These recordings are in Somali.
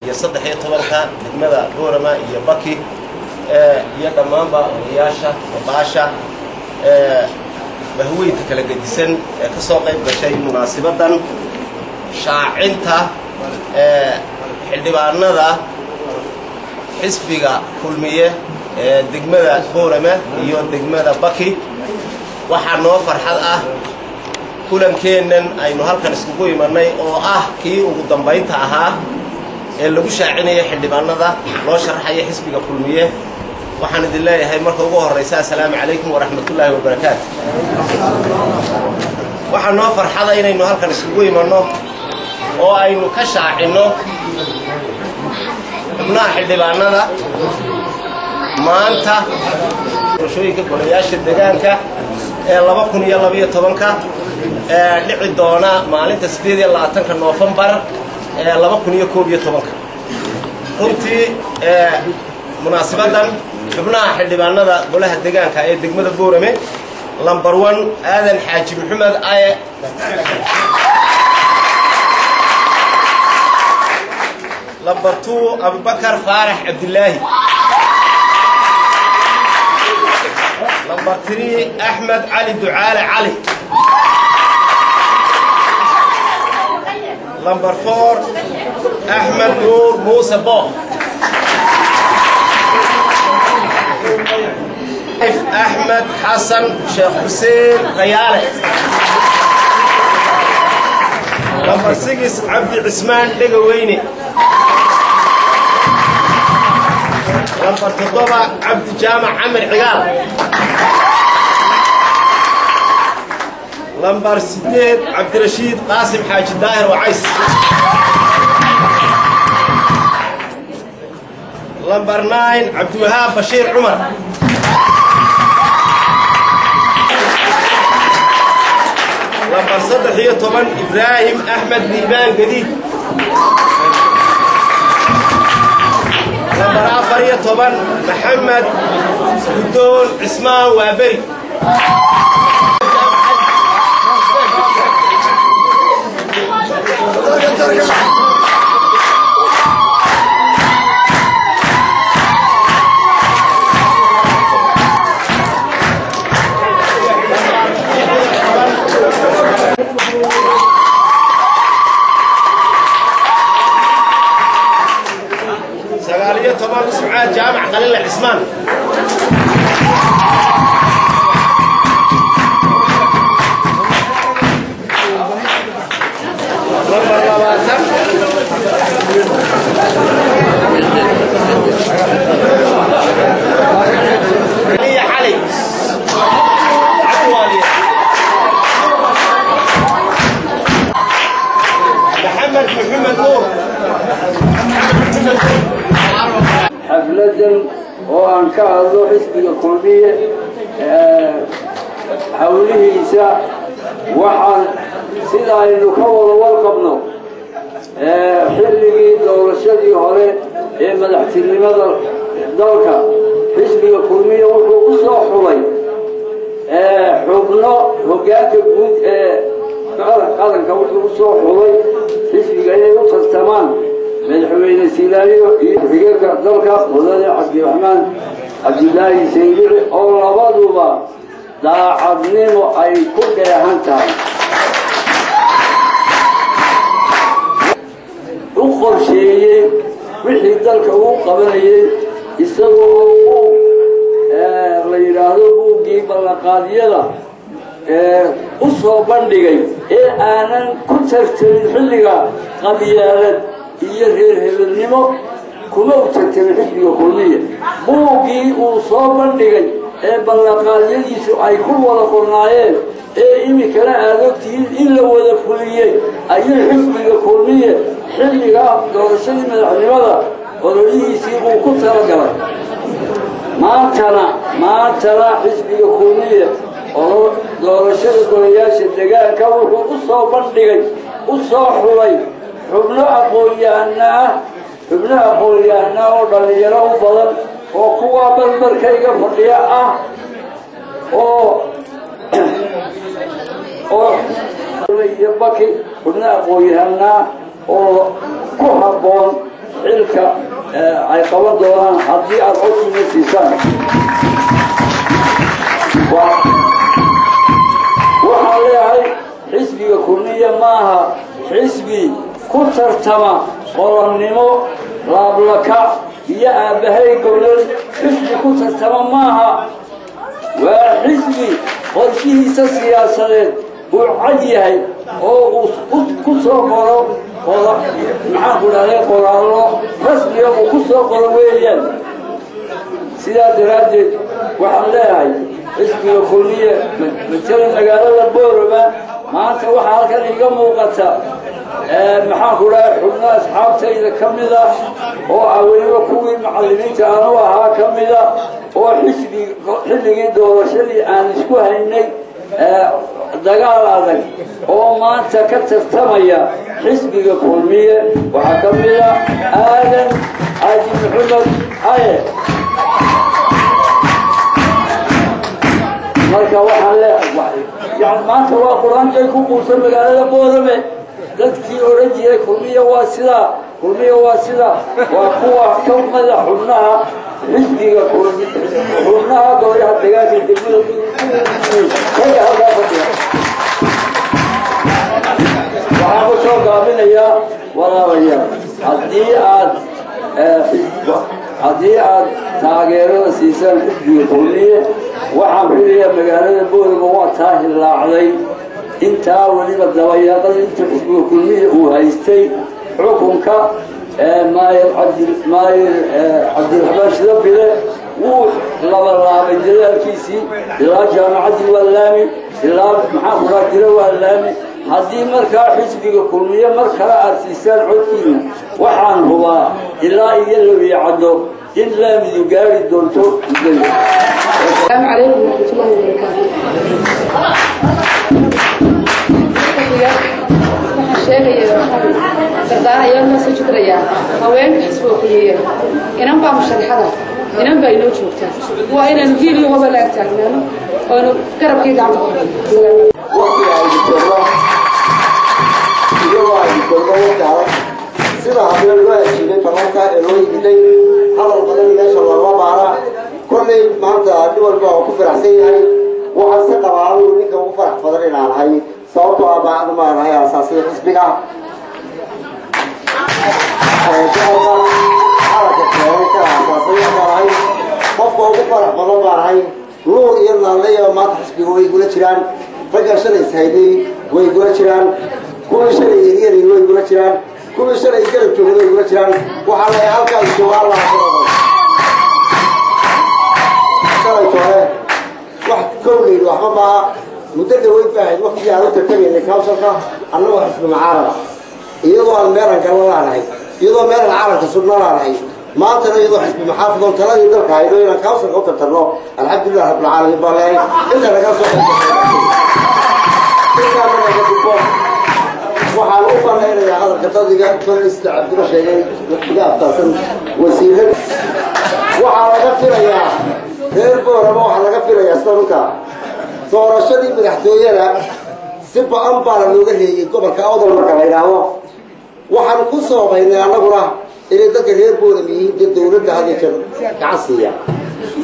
يصدق هي طبعا دقمة بورما يبكي يدمان بأياشة وباشا بهوي تكلم جديسن كسوق بشيء مناسبة شاعنته حدبارنا ذا حسبية كلمية دقمة بورما يو دقمة بكي وحنا فرحة كلن كينن أي نهار كان اسمه يمرني أو كي وقدام بيتها اللي وش عيني حدبارنا ذا لا شرح أي حسبية كلمية وحمد الله هاي مركب أبوه الرئيس السلام عليكم ورحمة الله وبركاته. وحنا فرحة إنه هالكن سوي منه أو إنه كشع إنه بناحي دبانا ذا ما أنت شوي كبر ياش الدجانك يلا بكون يلا بيه طبنك لعدونا مالين تسديد يلا أتنك نوفمبر يلا بكون يكوب يطبنك كنتي مناسبة شبنا حدبنا ذا قلها الدجان كأي دقمة بورمة لمبر 1 هذا الحاج محمد آية لمبر 2 أبو بكر فارح عبد الله لمبر 3 أحمد علي دعالة علي لمبر 4 أحمد نور موسى بوخ أحمد حسن شيخ حسين غيالة نمبر 6 عبد عثمان لقويني نمبر 7 عبد جامع عمر عقال نمبر 6 عبد الرشيد قاسم حاج الداهر وعيس نمبر 9 عبد الوهاب بشير عمر لمبر 6 هي طبعا إبراهيم أحمد نيبان جديد لمبر 4 هي طبعا محمد بدون عثمان وابري سقالية طبعا سمعات جامع قليل العثمان علي علي عدوانية محمد نور حفلة وأن كهذا حسب الكلية حوله إساء وحال سيدا إنه كور والقبنه حلقي دور الشدي هوري مدحت لماذا دولك حسب الكلية وحوصه حولي حبنا هجاك بود قادن كوحوصه حولي حسب قليل وصل تمام مدحوين السيلاني وحقيقة دولك وذلك عبد الرحمن عبد الله سيدي أو لبادوبا دا عدنيمو أي كل يهانتها أخر شيء وحي دولك هو قبلي يسووا ليرادو بوجي بلقاديلا أصلا بندقي أنا كنت أفترض حلقة قبيلة يرهي النمو كلو تكتب حسبي كلية بوجي وصابن دقي بلقال يجلس أي كل ولا قرنايل إمي كلا أذكتين إلا ولا كلية أي حسبي كلية حلقة دور الشيء من الحلقة وليه يسيبوا كل ترى ما ترى حسبي كلية دور الشيء كلياش الدقاء كوه وصابن دقي وصاحبي حبنا أقوليانا ودليلهم بدل وقوة بالبركة فضياء يبكي حبنا أقوليانا وكهبون xilka ay qaban doonaan haddii aad codkiina siisaan. waxaan leeyahay xisbiga kulmiye maaha xisbi ku tartama qolonnimo laablaka iyo aabbahay gowlad xisbi ku tartama maaha. waa xisbi qorshihiisa siyaasadeed uu cad yahay oo uu ku soo qoro maxaan ku dhahday qoraallo rasmiga uu ku soo qoro weeyaan. sidaa daraaddeed waxaan leeyahay xisbiga kulmiye matala magaalada boorama maanta waxaa halkan iga muuqata maxaan ku dhahay xubno asxaabtayda ka mida oo weliba kuwii macallimiinta aanu ahaa ka mida oo xilligii doorashadii aan isku haynay dagaal adag oo maanta ka tartamaya xisbiga kulmiye. waxaa ka mida aadan xaaji maxamed haye. marka waxaan leeyahay yani maanta waa qur-aankay ku quusan magaalada boorame dadkii odhan jiray kulmiye waa sidaa kulmiye waa sidaa waa kuwa ka mada xubnaha xisbiga xubnaha golaha deegaanka degmada halkaa fadhiya. waxaan ku soo gaabinayaa walaalayaal haddii aad taageerada siisaan xisbiga kulmiye waxaan filayaa magaalada boorama waa taa hillaacday intaa weliba dabayaaqada inta xisbiga kulmiye uu haystay xukunka maayir cabdiraxmaan shidabile wuu labalaabay dadaalkiisii ilaa jaamacaddii waa laami ilaa maxaan ku dhaha jiro waa laami. haddii markaa xisbiga kulmiye mar kale aad siisaan codkiina waxaan hubaa ilaa iyo labiicaddo in laamidu gaari doonto mudada. السلام عليكم ورحمة الله وبركاته. waxaan sheegayaa ayaa ma soo jikraya haweenka xisbiga kulmiye inaan baa musharaxada inaan baa inoo joogta waa inaan hiiliyo hoba la taagnaano oo garabkii gacanta ku sida habeen loo heshiiyey bannaanka ee loo yimiday hadal badan meesha looga baara kolley maanta nin walba oo ku faraxsan yahay waxaan si qabaalo ninka ugu farax badan inaan ahay sababtoo ah bacdu maan ahay asaasiga xisbiga qofka ugu farax badan baan ahay nuur iyo naaleyo maanta xisbiga way igula jiraan ragga shalay ishayday way igula jiraan kuwii shalay yaryari way igula jiraan kuwii shalay garab joogay way igula jiraan waxaa leeyahay halkaas joogaa allah shalay jooge wax kowleydu waxba maaha muddo dhaweyd baa ahayd waqtigii aan u tartamaynay kawsalka annagoo xisbi mucaarada iyadoo aan meelan gallo laanahay iyadoo meelan caalamka sugna laanahay maantana iyadoo xisbi maxaafidoon taladii dalka haydo inaan kawsalka u tartarno alxamdulilah rabbilcaalamiin baa leeyahay inta laga soo waxaan u banaynayaa hadalka dadiga kolista cabdiro sheegay iga aftaasan wasiirad waxaa laga filayaa reer boorama waxaa laga filayaa sida dhulka doorashadii madaxtooyada si ba-an baana looga reeyey gobolka awdal marka la yidhaahdo waxaan ku soobaynay annaguna inay dadka reer boorama yihiin dee dowladda had iyo jeer gacan siiya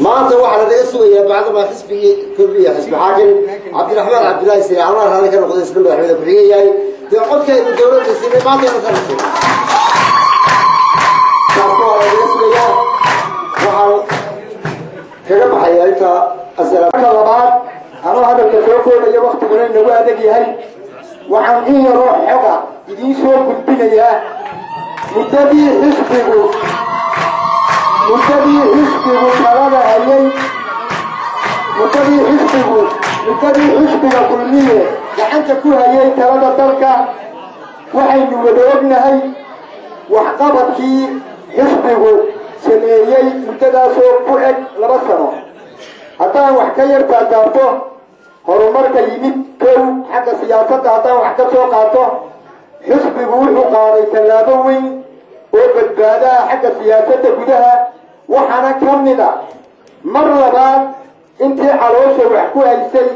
maanta waxaa lanaga sugayaa bacdamaa xisbigii kulmiya xisbi xaakim cabdiraxmaan cabdilaahi sire allah raalli ka noqday isna madaxweyne ku-xigeen yahay dee codkeedu dowladda siinay maanta ina ka noqday taas waa lanaga sugayaa waxaan kaga baxayaa inta marka labaad anuu hadalka soo koobaya waktiguna inagu adag yahay waxaan in yaroo xoga idiin soo gudbinayaa muddadii xisbigu talada hayay muddadii xisbiga kulmiye gacanta ku hayay talada dalka waxaynu wada ognahay waxqabadkii xisbigu sameeyey muddadaasoo ku eg 2 sano haddaan wax ka yar taataabto horumarka yimid kow xagga siyaasadda haddaan wax ka soo qaato xisbigu wuxuu qaaday tallaabo weyn oo badbaadaha xagga siyaasadda gudaha waxaana ka mid a mar labaad intii caloosha wax ku haysay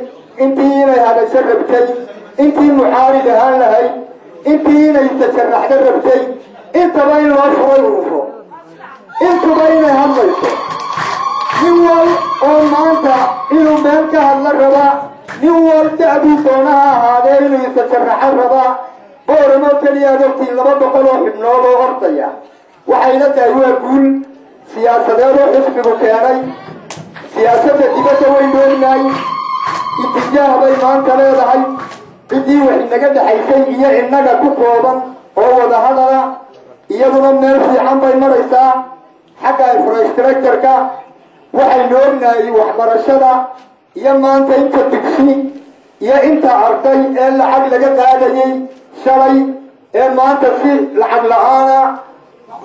intii inay hadasho rabtay intii mucaarid ahaan lahayd intii inay tasharraxdo rabtay انت بين الأصغر والرفو انت بين هم ليسو نوال او مانتا انو مالك هلا الربا نوال تعدو دونها هذا انو يتشرح الربا بورمو كليا دوكتين لما بقلو حبنولو غرطيا وحينتا يقول سياسة دارو حسبه كياني سياسة دبته ويدوناي اتجاه بيمان كليدهي بدي وحنا قد حيسي إيا إنك كفوضا هو ده هذا إيادنا من في عم بيمريسا حقا إفراستراكتركا وحينونا وحبر الشدى يما أنت تكسي يا أنت عرضي إلا عقل قد هذا شري إما أنت في العقل أنا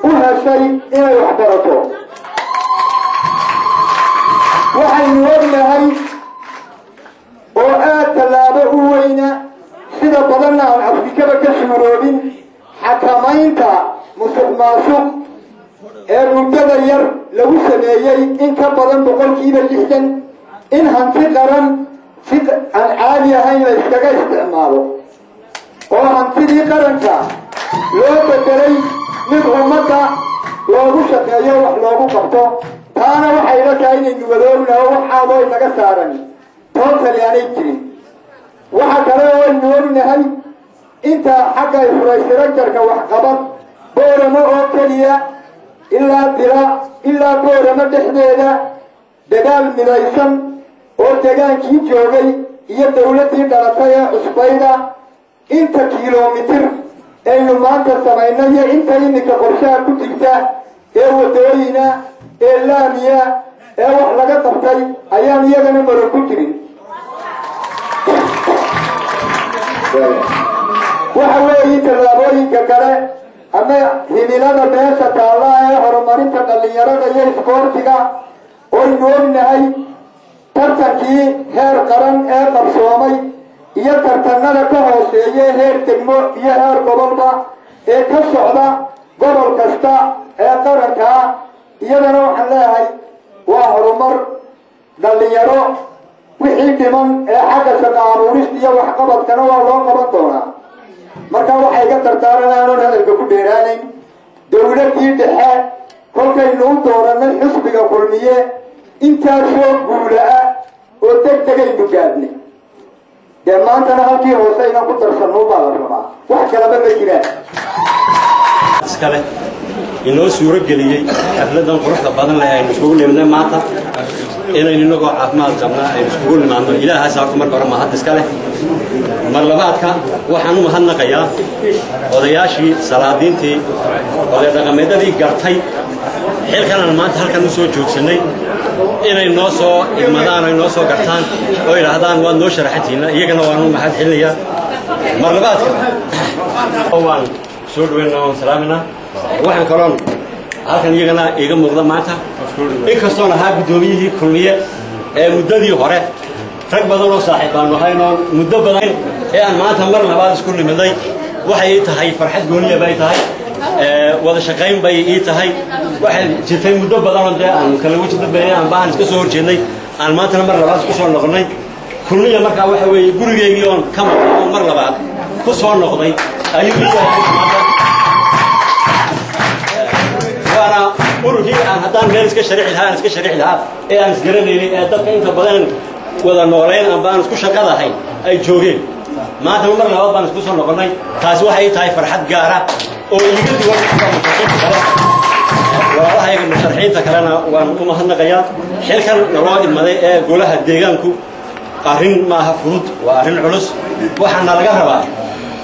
وها شيء إلا يحضرته وحينونا هاي وآت اللابه وينا سيدا بدلنا عن أفريكا بكشمرودين حكامينتا مسوق الرجال ير لو سمايي إن كبرن بقول كيف جدا إن هنتي قرن سيد العالية هاي لا يستجا استعماله وهنتي دي قرنتا لو بدري من أمتا لو شكايا وحلو قبطه أنا وحيرك أين يقولون هو حاضر نجسارني توصل يعني كريم وحكروا النور نهاي انت حق إفراستراكترك وحقبط بورما أوكليا إلا دراء إلا بورما دحديدا دقال ملايسان ودقال كي جوغي هي دولتي دلتايا عصبايدا انت كيلومتر ايو مانتا سمعينا انت انك قرشاء كتبتا ايو دوينا إعلامية wax laga qabtay ayaan iyagana maro ku jirin waxa weeye tallaabooyinka kale ama himilada beesha taala ee horumarinta dhalinyarada iyo isboortiga oo noolnahay tartankii heer qaran ee qabsoomay iyo tartanada ka hooseeya heer degmo iyo heer gobolba ee ka socda gobol kasta ee qaranka iyadana waxaan leeyahay waa horumar dhalinyaro wixii dhiman ee xagga shaqo abuurista iyo waxqabadkana waa loo qaban doonaa marka waxay ka tartaaranaan hadalka ku dheeraanayn dowladii dhexe kolkaynu u dooranay xisbiga kulmiye intaasoo guula ah oo degdegaynu gaadnay dee maantana halkii hoose inaan ku darsanno baa la rabaa wax kalaba ma jiraan iskale inoo suuro geliyey xafladan quruxda badan leh aynu isugu nimidnay maanta inaynu inagoo caafimaad qabnaa aynu isugu nimaadno ilaahaas horta marka hore mahad iska leh mar labaadka waxaan u mahadnaqayaa odayaashii salaadiintii oday dhaqameedadii gartay xilkanan maanta halkan u soo joogsanay inay noo soo idmadaan ay noo soo gartaan oo yidhaahdaan waad noo sharaxantiina iyagana waan u mahad celinayaa mar labaadka waan soo dhaweynaa waan salaaminaa waxaan kaloon halkan iyagana iiga muuqda maanta inkastoon ahaa guddoomiyihii kulmiye ee muddadii hore rag badan oo saaxiib baanu ahaynoo muddo badan ee aan maanta mar labaad isku nimidnay waxay ii tahay farxad gooniya bay tahay wada shaqayn bay ii tahay waxay jirtay muddo badanoo dee aan kala weji dambeeyay aan baahan iska soo horjeednay aan maantana mar labaad isku soo noqonnay kulmiya markaa waxa weeye gurigeygii oon ka maqan oo mar labaad ku soo noqday ayuu ii yahay maanta وانا أروحي أن هذا ميرس كشريح لها نس كشريح لها إيه أنس جرني إيه دب أنت بدن وذا نورين أم بانس كوش كذا هاي أي جوجين ما تمر له بانس كوش نقولني تاسوا هاي تاي فرحة جارة أو يجد وقت والله هاي المشرحين تكلنا وأنكم هنا قياد حركة نراد المذي قولها الديجانكو أهين ما هفروت وأهين علوس وحنا لقاها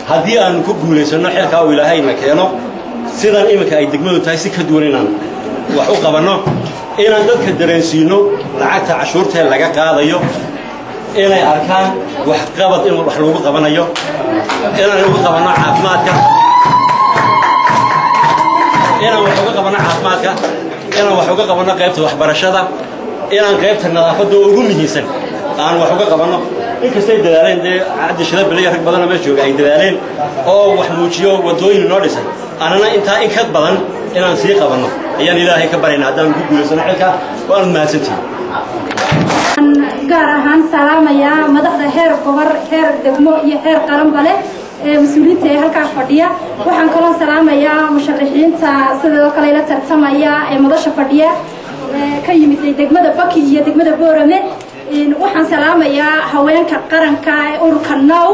هذه أنكم قولي سنة حركة ولا هاي مكانه sidaan iminka ay degmadu tahay si ka duwan inaan wax u qabanno inaan dadka dareensiino lacagta cashuurta laga qaadayo inay arkaan wax qabad in wax lagu qabanayo inaan ugu qabanno caafimaadka inaan wax uga qabanno caafimaadka inaan wax uga qabanno qaybta waxbarashada inaan qaybta nadaafadda ugu muhiimsan aan wax uga qabanno inkastay dadaaleen dee caddi shida bilay rag badan oo jooga ay dadaaleen oo wax muujiyo wadooyin noo dhisay anana intaa in ka badan inaan sii qabanno ayaan ilaahay ka barayna haddaan ku guulaysano xilka waan mahadsantihiin gaar ahaan salaamaya madaxda heer gobol heer degmo iyo heer qaranba leh مسؤولينta halka fadhiya waxaan kala salaamayaa musharaxiinta sidoo kale la tartamaya ee madasha fadhiya ka yimid degmada Baki iyo degmada Boorame waxaan salaamayaa haweenka qaranka ee ururka Now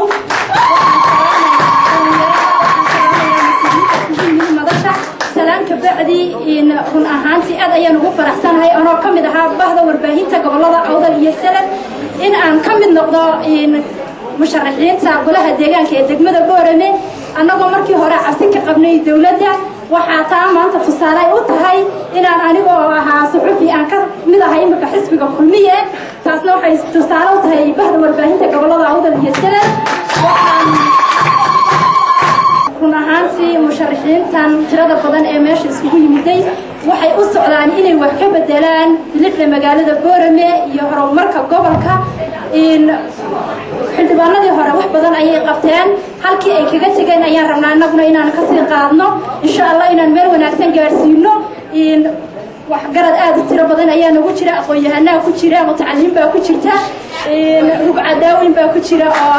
سلامك بعدي إن رن أهانتي أد أيام وفرح سنة هاي أنا كم ده بعض ورباهين تقبلها أوضل يسلم إن أنا كم النقطة إن مشرحين سأقولها ديجان كدقمة البورمة أنا قمركي هراء عسك قبني الدولة ده وحتى ما أنت في الصلاة وتهاي إن أنا بوها صحفي أنا كم ده هاي مكحسب كلية فأصلا حيث الصلاة وتهاي بعض ورباهين تقبلها أوضل يسلم run ahaantii musharaxiintan tirada badan ee meesha isugu yimiday waxay u socdaan inay wax ka bedelaan bilidda magaalada Boorame iyo horumarka gobolka in xildhibaanadii hore wax badan ayay qabteen halkii ay kaga tageen ayaan rabnaa annaguna inaan ka sii qaadno insha Allah inaan meel wanaagsan gaarsiino in wax garad aad u tiro badan ayaa nagu jira aqoon-yahanada ku jira mutacallim baa ku jirta in rugcadaawin baa ku jira oo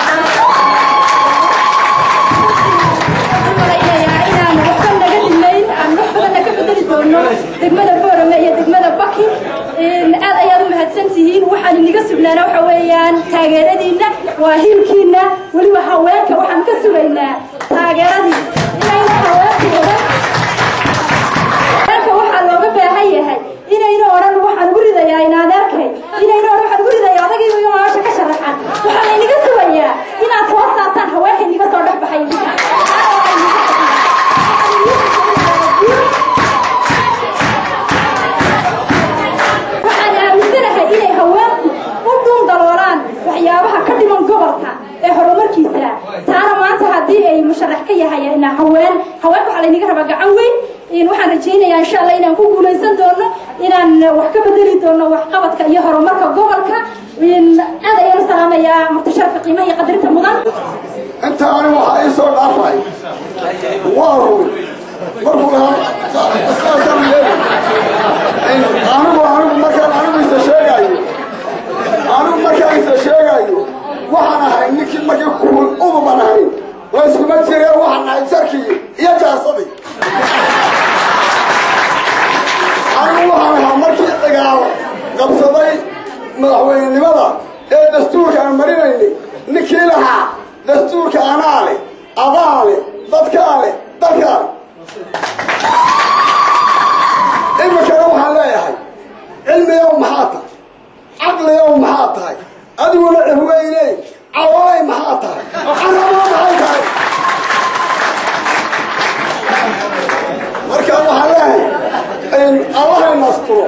degmada Boorame iyo degmada Baki aad ayaad u mahadsantihiin waxaan inaga sugnaana waxa weeyaan taageeradiina waa hilkiina waliba haweenka waxaan ka sugaynaa taageeradii inayna haweenka waxa looga baahan yahay inayna oran waxaan u ridayaa inaad arkay inayna oran waxaan u ridayaa adagii iyo maasha ka sharaxan waxaan inaga sugayaa inaad soo saartaan haweenka inaga soo dhaxbaxay waxyaabaha ka dhiman gobolka ee horumarkiisa taana maanta hadii ay musharax ka yahay haween waxa la inaga raba gacan weyn in waxaan rajaynayaa insha Allah inaan ku guuleysan doono inaan wax ka bedeli doono wax qabadka iyo horumarka gobolka in aad ayaan salaamayaa mutasharrif qiimaha iyo qadarinta mudan inta aan waxa ay soo dhaafay waaw markuu markaan sheegayo waxaan ahay ninkii markii kuul ugu banahay waa isku majireen waxaan ahay sarkii iyo jaasadii anigu waxaan ahaa markii dagaal qabsaday madaxweynenimada ee dastuurka aan marinaynay ninkii lahaa dastuurka anaa leh adaa leh dadkaa leh dalkaa leh iminkana waxaan leeyahay cilmiyow maxaa tahay caqliyow maxaa tahay adiguna ehweyney cawalay maxaa tahay carabo maxay tahay markaan waxaan leeyahay allahay nasturo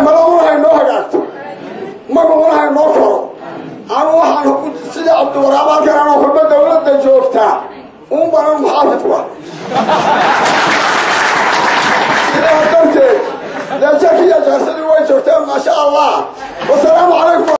maladuna haynoo hagaagto magacuna haynoo koro anu waxaan sida cabdiwaraab halkan anoo kulba dawladda joogtaa un banan muxaafidku ah sidaa darteed لا شك يا جاسدي وين شفتها ما شاء الله والسلام عليكم.